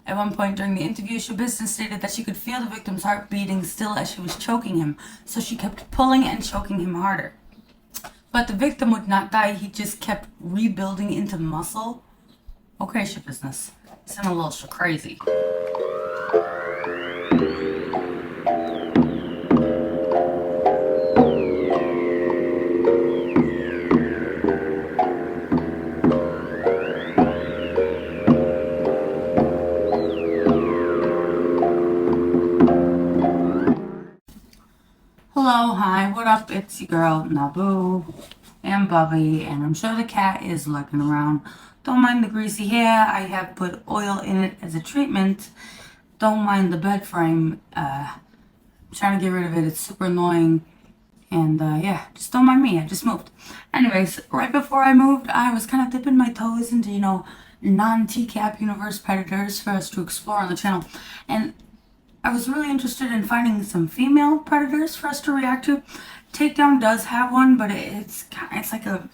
At one point during the interview, Schabusiness stated that she could feel the victim's heart beating still as she was choking him, so she kept pulling and choking him harder. But the victim would not die, he just kept rebuilding into muscle. Okay, Schabusiness. Sound a little crazy. Hello, hi, what up? It's your girl, Nabu, and Bubby, and I'm sure the cat is lurking around. Don't mind the greasy hair, I have put oil in it as a treatment. Don't mind the bed frame, I'm trying to get rid of it, it's super annoying. And yeah, just don't mind me, I just moved. Anyways, right before I moved, I was kind of dipping my toes into, non-TCaP universe predators for us to explore on the channel. And I was really interested in finding some female predators for us to react to. Takedown does have one, but it's like a,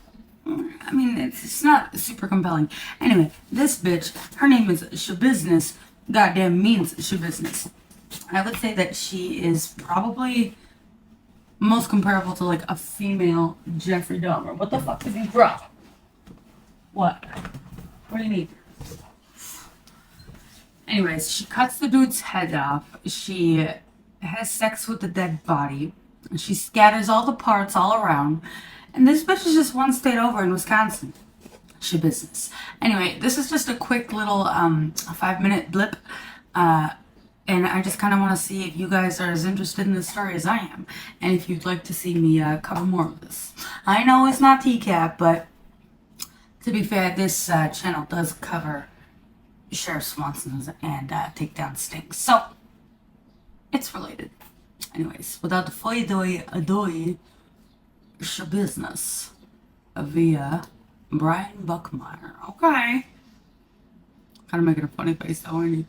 I mean, it's not super compelling. Anyway, this bitch, her name is Schabusiness, goddamn means Schabusiness. I would say that she is probably most comparable to like a female Jeffrey Dahmer. What the fuck did he drop? What? What do you need? Anyways, she cuts the dude's head off. She has sex with the dead body. She scatters all the parts all around. And this bitch is just one state over in Wisconsin. Schabusiness. Anyway, this is just a quick little 5-minute blip. And I just kind of want to see if you guys are as interested in this story as I am. And if you'd like to see me cover more of this. I know it's not TCaP, but to be fair, this channel does cover Sheriff Swanson's and takedown stings. So, it's related. Anyways, without the foy doy Schabusiness via Brian Buckmeyer. Okay. Kind of making a funny face though, ain't he?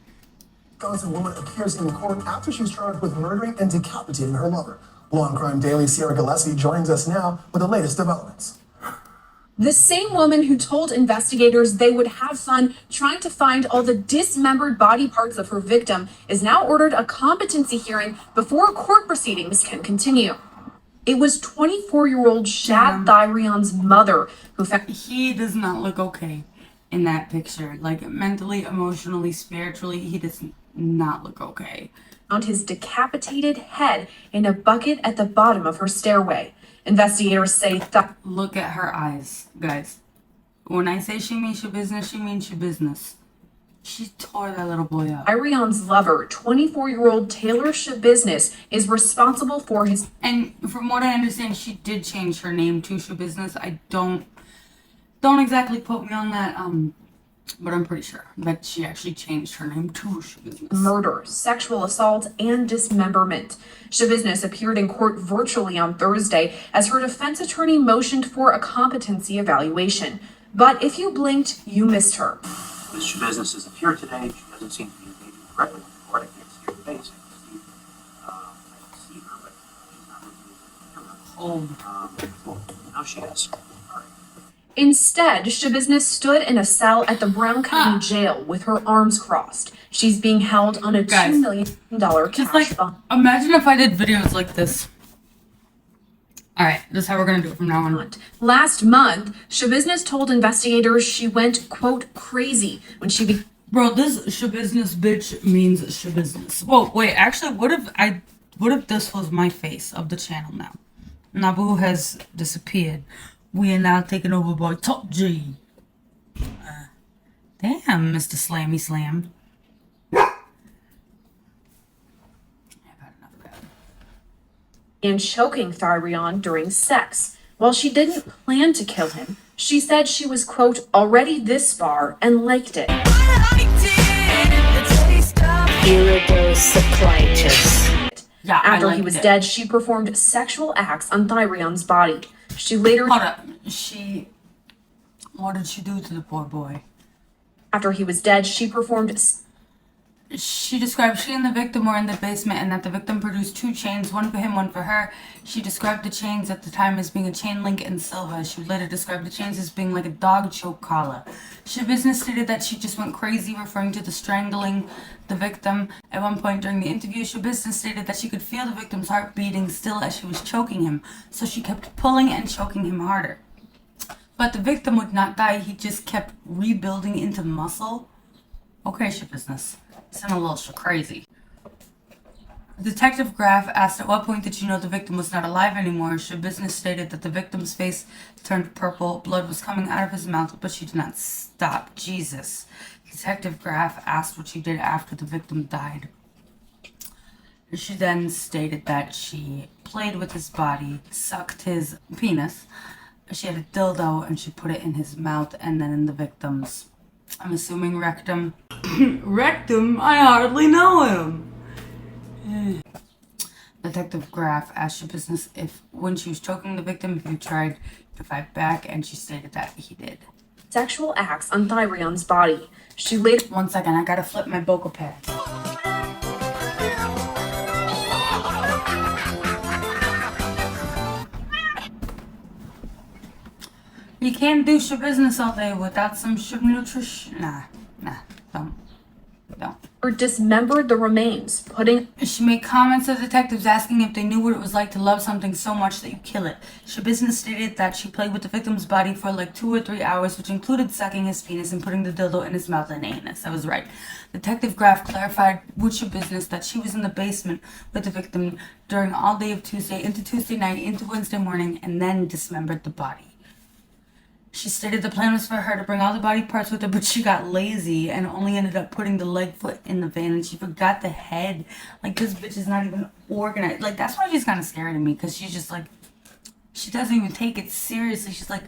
Wisconsin woman appears in court after she's charged with murdering and decapitating her lover. Law and Crime Daily Sierra Gillespie joins us now with the latest developments. The same woman who told investigators they would have fun trying to find all the dismembered body parts of her victim is now ordered a competency hearing before court proceedings can continue. It was 24-year-old Shad Thyrion's mother who found he does not look okay in that picture. Like mentally, emotionally, spiritually, he does not look okay. Found his decapitated head in a bucket at the bottom of her stairway. Investigators say look at her eyes, guys. When I say she means Schabusiness, she means Schabusiness. She tore that little boy up. Thyrion's lover, 24-year-old Taylor Schabusiness, is responsible for his... And from what I understand, she did change her name to Schabusiness. I don't exactly quote me on that, but I'm pretty sure that she actually changed her name to Schabusiness. Murder, sexual assault, and dismemberment. Schabusiness appeared in court virtually on Thursday as her defense attorney motioned for a competency evaluation. But if you blinked, you missed her. Ms. Schabusiness isn't here today. She doesn't seem to be engaging directly with the court. I can't see her face. I can see her, but she's not really using the camera. Well, now she is. All right. Instead, Schabusiness stood in a cell at the Brown County Jail with her arms crossed. She's being held on a $2 million cash bond. Imagine if I did videos like this. Alright, this is how we're gonna do it from now on. Last month, Schabusiness told investigators she went, quote, crazy when she Bro, this Schabusiness bitch means Schabusiness. Whoa, wait, actually, what if this was my face of the channel now? Nabu has disappeared. We are now taken over by Top G. Damn, Mr. Slammy Slam. and choking Thyrion during sex. While she didn't plan to kill him, she said she was, quote, already this far and liked it. Yeah, after he was dead, she performed sexual acts on Thyrion's body. She later... Hold up. What did she do to the poor boy? After he was dead, she performed... She described she and the victim were in the basement and that the victim produced 2 chains, one for him, one for her. She described the chains at the time as being a chain link and silver. She later described the chains as being like a dog choke collar. Schabusiness stated that she just went crazy, referring to the strangling the victim. At one point during the interview, Schabusiness stated that she could feel the victim's heart beating still as she was choking him, so she kept pulling and choking him harder. But the victim would not die, he just kept rebuilding into muscle. Okay, Schabusiness. Sound a little crazy. Detective Graff asked at what point did you know the victim was not alive anymore. Schabusiness stated that the victim's face turned purple, blood was coming out of his mouth, but she did not stop. Jesus. Detective Graff asked what she did after the victim died. She then stated that she played with his body, sucked his penis. She had a dildo and she put it in his mouth and then in the victim's, I'm assuming rectum. Rectum? I hardly know him. Detective Graff asked Schabusiness if, when she was choking the victim, if he tried to fight back, and she stated that he did. Sexual acts on Thyrion's body. She later. 1 second, I gotta flip my vocal pad. You can't do Schabusiness all day without some nutrition. Nah, don't. Dismembered the remains, putting. She made comments to detectives asking if they knew what it was like to love something so much that you kill it. Schabusiness stated that she played with the victim's body for like 2 or 3 hours, which included sucking his penis and putting the dildo in his mouth and anus. I was right. Detective Graff clarified with Schabusiness that she was in the basement with the victim during all day of Tuesday, into Tuesday night, into Wednesday morning, and then dismembered the body. She stated the plan was for her to bring all the body parts with her, but she got lazy and only ended up putting the leg foot in the van, and she forgot the head. Like, this bitch is not even organized. Like, that's why she's kind of scary to me, because she's just like, she doesn't even take it seriously. She's like,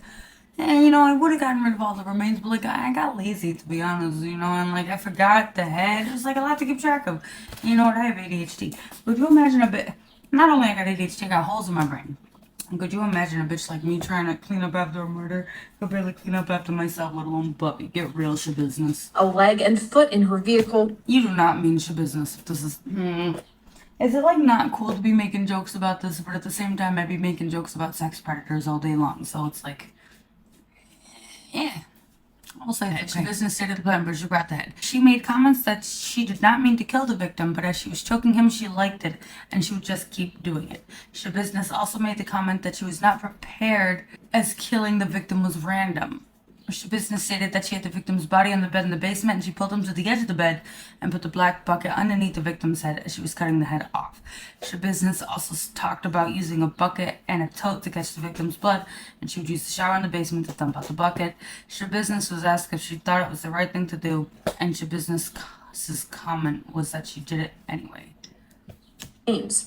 you know, I would have gotten rid of all the remains, but like, I got lazy, to be honest, you know, and like, I forgot the head. It was like a lot to keep track of. You know what, I have ADHD. Would you imagine a bit, not only I got ADHD, I got holes in my brain. Could you imagine a bitch like me trying to clean up after a murder? Could barely clean up after myself, let alone Buffy. Get real, Schabusiness. A leg and foot in her vehicle. You do not mean Schabusiness. If this is... Is it like not cool to be making jokes about this, but at the same time I'd be making jokes about sex predators all day long, so it's like... Yeah. I'll say that Schabusiness stated the plan, but she brought the head. She made comments that she did not mean to kill the victim, but as she was choking him, she liked it, and she would just keep doing it. Schabusiness also made the comment that she was not prepared as killing the victim was random. Schabusiness stated that she had the victim's body on the bed in the basement, and she pulled him to the edge of the bed and put the black bucket underneath the victim's head as she was cutting the head off. Schabusiness also talked about using a bucket and a tote to catch the victim's blood, and she would use the shower in the basement to dump out the bucket. Schabusiness was asked if she thought it was the right thing to do, and Schabusiness's comment was that she did it anyway.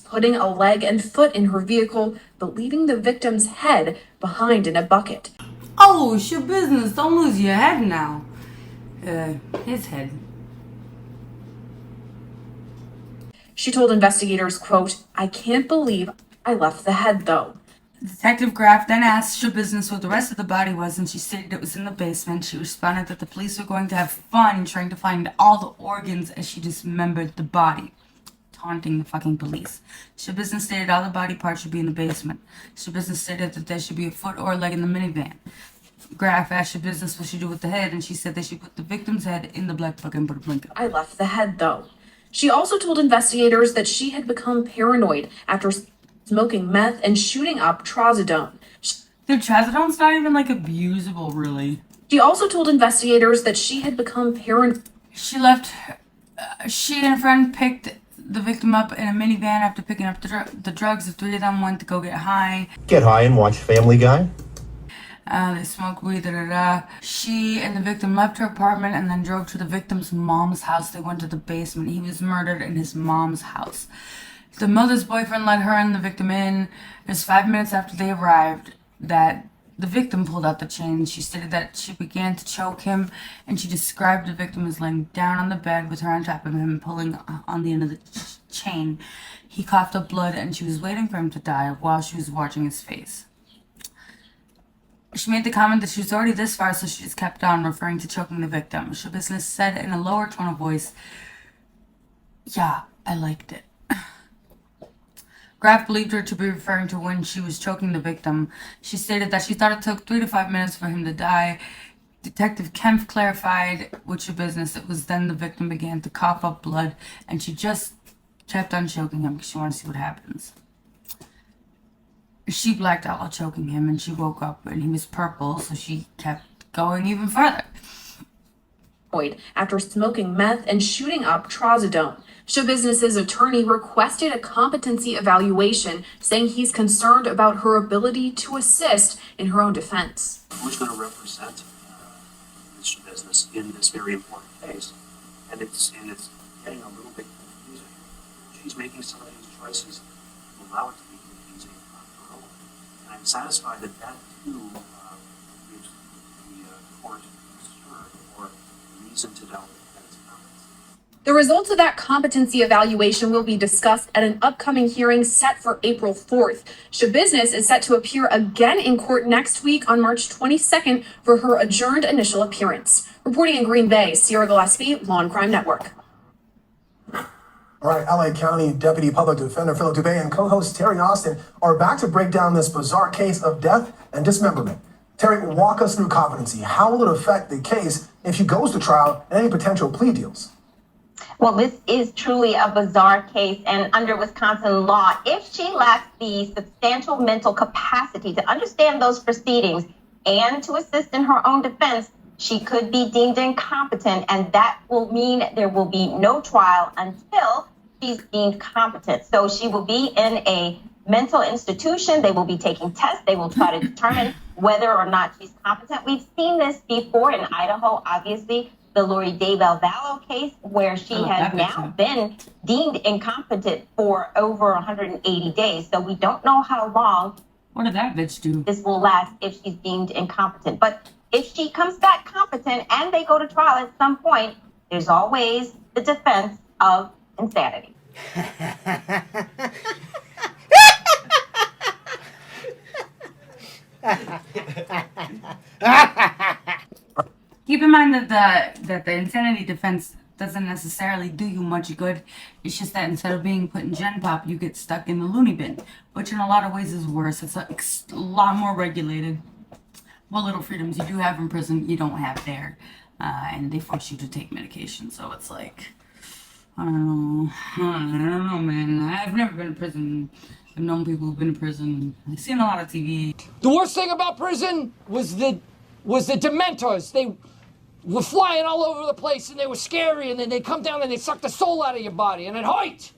Putting a leg and foot in her vehicle, but leaving the victim's head behind in a bucket. Oh, Schabusiness, don't lose your head now. His head. She told investigators, quote, "I can't believe I left the head though." Detective Graff then asked Schabusiness what the rest of the body was, and she stated it was in the basement. She responded that the police were going to have fun trying to find all the organs as she dismembered the body. Taunting the fucking police. Schabusiness stated all the body parts should be in the basement. Schabusiness stated that there should be a foot or a leg in the minivan. Graff asked Schabusiness what she do with the head, and she said they should put the victim's head in the black bucket and put a blanket. "I left the head though." She also told investigators that she had become paranoid after smoking meth and shooting up trazodone. Dude, trazodone's not even like abusable, really. She also told investigators that she had become paranoid. She left. She and a friend picked the victim up in a minivan after picking up the drugs. The 3 of them went to go get high. Get high and watch Family Guy? They smoked weed, She and the victim left her apartment and then drove to the victim's mom's house. They went to the basement. He was murdered in his mom's house. The mother's boyfriend let her and the victim in. It was 5 minutes after they arrived that the victim pulled out the chain. She stated that she began to choke him, and she described the victim as laying down on the bed with her on top of him, pulling on the end of the chain. He coughed up blood, and she was waiting for him to die while she was watching his face. She made the comment that she was already this far, so she just kept on, referring to choking the victim. Schabusiness said in a lower tone of voice, Yeah, I liked it. Graf believed her to be referring to when she was choking the victim. She stated that she thought it took 3 to 5 minutes for him to die. Detective Kempf clarified which business. It was then the victim began to cough up blood, and she just kept on choking him because she wanted to see what happens. She blacked out while choking him, and she woke up and he was purple, so she kept going even further. After smoking meth and shooting up trazodone. Schabusiness's attorney requested a competency evaluation, saying he's concerned about her ability to assist in her own defense. Who's going to represent Ms. Schabusiness in this very important case? And it's getting a little bit confusing. She's making some of these choices to allow it to be confusing on her own. And I'm satisfied that that too gives the court concern or reason to doubt that it's comments. The results of that competency evaluation will be discussed at an upcoming hearing set for April 4th. Schabusiness is set to appear again in court next week on March 22nd for her adjourned initial appearance. Reporting in Green Bay, Sierra Gillespie, Law and Crime Network. All right, LA County Deputy Public Defender Philip Dubé and co-host Terry Austin are back to break down this bizarre case of death and dismemberment. Terry, walk us through competency. How will it affect the case if she goes to trial and any potential plea deals? Well, this is truly a bizarre case, and under Wisconsin law, if she lacks the substantial mental capacity to understand those proceedings and to assist in her own defense, she could be deemed incompetent, and that will mean there will be no trial until she's deemed competent. So she will be in a mental institution. They will be taking tests. They will try to determine whether or not she's competent. We've seen this before in Idaho, obviously. The Lori Daybell Vallow case, where she has now been deemed incompetent for over 180 days. So we don't know how long What did that bitch do? this will last if she's deemed incompetent. But if she comes back competent and they go to trial at some point, there's always the defense of insanity. Keep in mind that the insanity defense doesn't necessarily do you much good. It's just that instead of being put in Gen Pop, you get stuck in the loony bin, which in a lot of ways is worse. It's a lot more regulated. What little freedoms you do have in prison, you don't have there. And they force you to take medication, so it's like, I don't know, man. I've never been in prison. I've known people who've been in prison. I've seen a lot of TV. The worst thing about prison was the Dementors. They were flying all over the place, and they were scary, and then they come down and they suck the soul out of your body, and it hurt.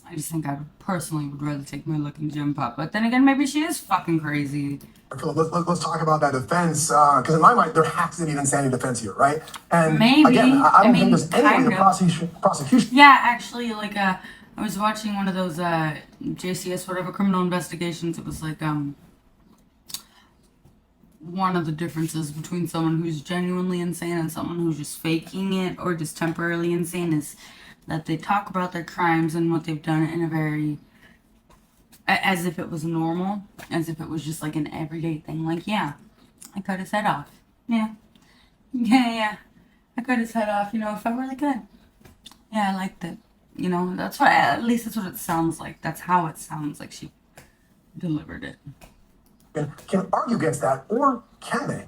I just think I personally would rather take my look in Gym Pop. But then again, maybe she is fucking crazy. Let's talk about that defense, because in my mind, there has to be an insanity defense here, right? And Maybe. again, I don't I mean, think there's any way to kind prosecution. Yeah, actually, like, I was watching one of those, JCS, whatever, criminal investigations. It was like, one of the differences between someone who's genuinely insane and someone who's just faking it or just temporarily insane is that they talk about their crimes and what they've done in a very, as if it was normal, as if it was just like an everyday thing. Like, yeah, I cut his head off. Yeah. I cut his head off, you know, it felt really good. Yeah, I liked it. You know, that's why, at least that's what it sounds like. That's how it sounds like she delivered it. Can argue against that, or can they?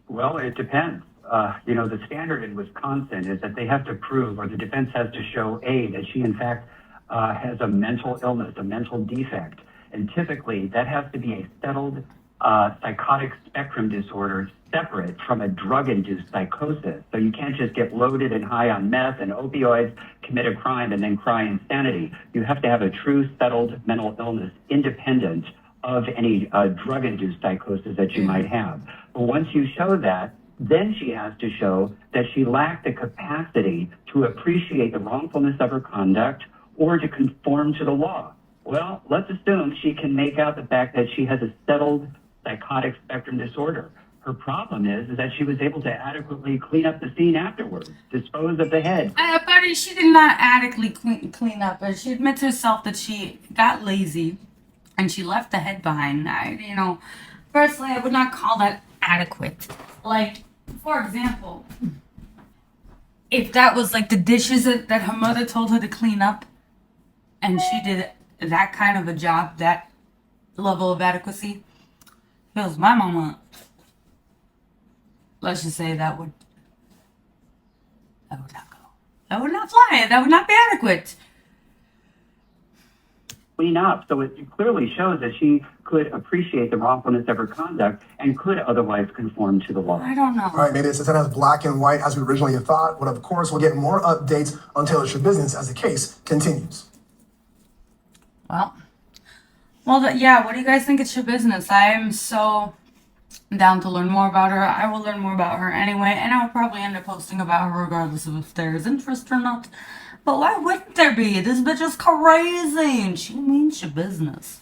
Well, it depends. The standard in Wisconsin is that they have to prove, or the defense has to show, that she in fact has a mental illness, a mental defect. And typically that has to be a settled psychotic spectrum disorder separate from a drug-induced psychosis. So you can't just get loaded and high on meth and opioids, commit a crime, and then cry insanity. You have to have a true settled mental illness independent of any drug-induced psychosis that you might have. But once you show that, then she has to show that she lacked the capacity to appreciate the wrongfulness of her conduct or to conform to the law. Well, let's assume she can make out the fact that she has a settled psychotic spectrum disorder. Her problem is that she was able to adequately clean up the scene afterwards, dispose of the head. But she did not adequately clean up. She admits herself that she got lazy and she left the head behind. Personally, I would not call that adequate. Like, for example, if that was like the dishes that her mother told her to clean up, and she did that kind of a job, that level of adequacy, feels my mama. Let's just say that would not go. That would not fly. That would not be adequate. Clean up. So it clearly shows that she could appreciate the wrongfulness of her conduct and could otherwise conform to the law. I don't know. All right, maybe this isn't as black and white as we originally thought, but of course we'll get more updates on Taylor Schabusiness as the case continues. Well, yeah, what do you guys think it's your business? I am so down to learn more about her. I will learn more about her anyway, and I will probably end up posting about her regardless of if there is interest or not. But why wouldn't there be? This bitch is crazy, and she means your business.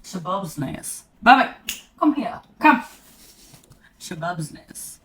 Shabubsness. Bobby, come here. Come. Shabubsness.